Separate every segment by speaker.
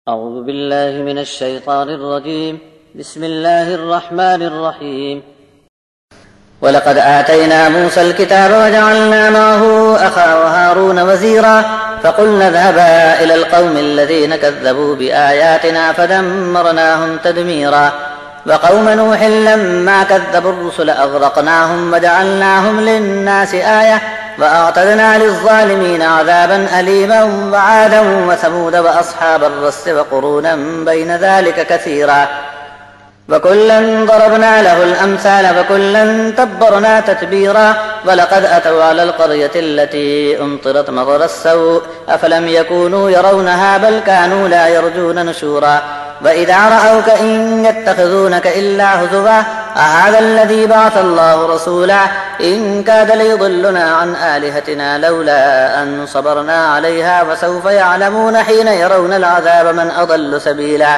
Speaker 1: أعوذ بالله من الشيطان الرجيم. بسم الله الرحمن الرحيم. ولقد آتينا موسى الكتاب وجعلنا معه أخاه هارون وزيرا فقلنا اذهبا إلى القوم الذين كذبوا بآياتنا فدمرناهم تدميرا وقوم نوح لما كذبوا الرسل أغرقناهم وجعلناهم للناس آية وأعتدنا للظالمين عذابا أليما وعادا وثمود وأصحاب الرس وقرونا بين ذلك كثيرا وكلا ضربنا له الأمثال وكلا تبرنا تتبيرا ولقد أتوا على القرية التي أمطرت مطر السوء أفلم يكونوا يرونها بل كانوا لا يرجون نشورا وإذا رأوك إن يتخذونك إلا هزوا أهذا الذي بعث الله رسولا إن كاد ليضلنا عن آلهتنا لولا أن صبرنا عليها وسوف يعلمون حين يرون العذاب من أضل سبيلا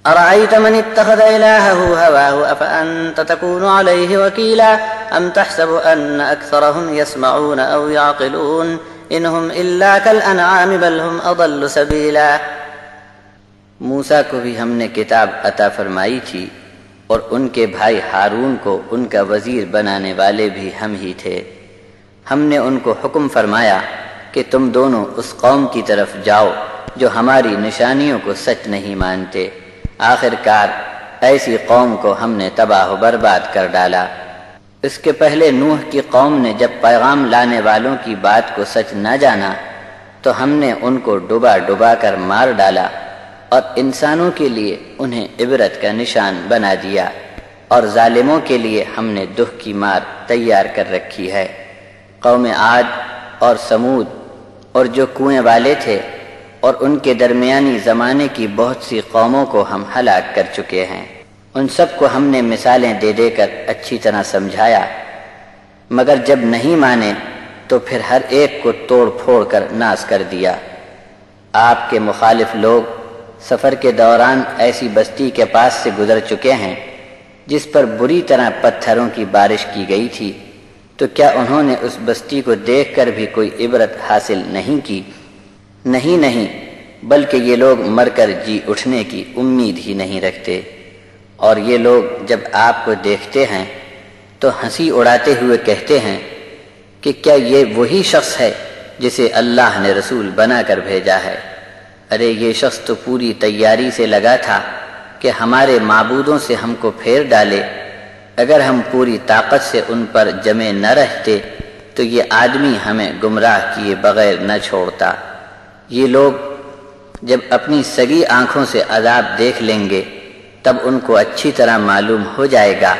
Speaker 1: أرأيت من اتخذ إلهه هواه أفأنت تكون عليه وكيلا أم تحسب أن أكثرهم يسمعون أو يعقلون إن هم إلا كالأنعام بل هم أضل سبيلا۔
Speaker 2: موسیٰ کو بھی ہم نے کتاب عطا فرمائی تھی اور ان کے بھائی ہارون کو ان کا وزیر بنانے والے بھی ہم ہی تھے۔ ہم نے ان کو حکم فرمایا کہ تم دونوں اس قوم کی طرف جاؤ جو ہماری نشانیوں کو سچ نہیں مانتے۔ آخر کار ایسی قوم کو ہم نے تباہ و برباد کر ڈالا۔ اس کے پہلے نوح کی قوم نے جب پیغام لانے والوں کی بات کو سچ نہ جانا تو ہم نے ان کو ڈبا ڈبا کر مار ڈالا اور انسانوں کے لیے انہیں عبرت کا نشان بنا دیا، اور ظالموں کے لیے ہم نے دکھ کی مار تیار کر رکھی ہے۔ قوم عاد اور سمود اور جو کنویں والے تھے اور ان کے درمیانی زمانے کی بہت سی قوموں کو ہم ہلاک کر چکے ہیں۔ ان سب کو ہم نے مثالیں دے دے کر اچھی طرح سمجھایا، مگر جب نہیں مانے تو پھر ہر ایک کو توڑ پھوڑ کر ناش کر دیا۔ آپ کے مخالف لوگ سفر کے دوران ایسی بستی کے پاس سے گزر چکے ہیں جس پر بری طرح پتھروں کی بارش کی گئی تھی، تو کیا انہوں نے اس بستی کو دیکھ کر بھی کوئی عبرت حاصل نہیں کی؟ نہیں، بلکہ یہ لوگ مر کر جی اٹھنے کی امید ہی نہیں رکھتے۔ اور یہ لوگ جب آپ کو دیکھتے ہیں تو ہنسی اڑاتے ہوئے کہتے ہیں کہ کیا یہ وہی شخص ہے جسے اللہ نے رسول بنا کر بھیجا ہے؟ ارے یہ شخص تو پوری تیاری سے لگا تھا کہ ہمارے معبودوں سے ہم کو پھیر ڈالے۔ اگر ہم پوری طاقت سے ان پر جمے نہ رہتے تو یہ آدمی ہمیں گمراہ کیے بغیر نہ چھوڑتا۔ یہ لوگ جب اپنی سگی آنکھوں سے عذاب دیکھ لیں گے تب ان کو اچھی طرح معلوم ہو جائے گا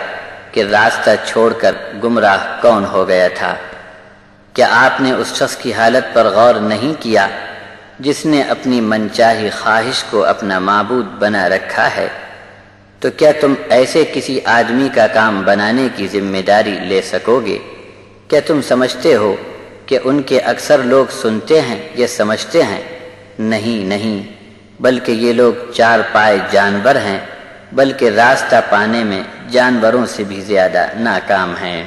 Speaker 2: کہ راستہ چھوڑ کر گمراہ کون ہو گیا تھا۔ کیا آپ نے اس شخص کی حالت پر غور نہیں کیا جس نے اپنی منچاہی خواہش کو اپنا معبود بنا رکھا ہے؟ تو کیا تم ایسے کسی آدمی کا کام بنانے کی ذمہ داری لے سکو گے؟ کیا تم سمجھتے ہو کہ ان کے اکثر لوگ سنتے ہیں یا سمجھتے ہیں؟ نہیں، بلکہ یہ لوگ چار پائے جانور ہیں، بلکہ راستہ پانے میں جانوروں سے بھی زیادہ ناکام ہیں۔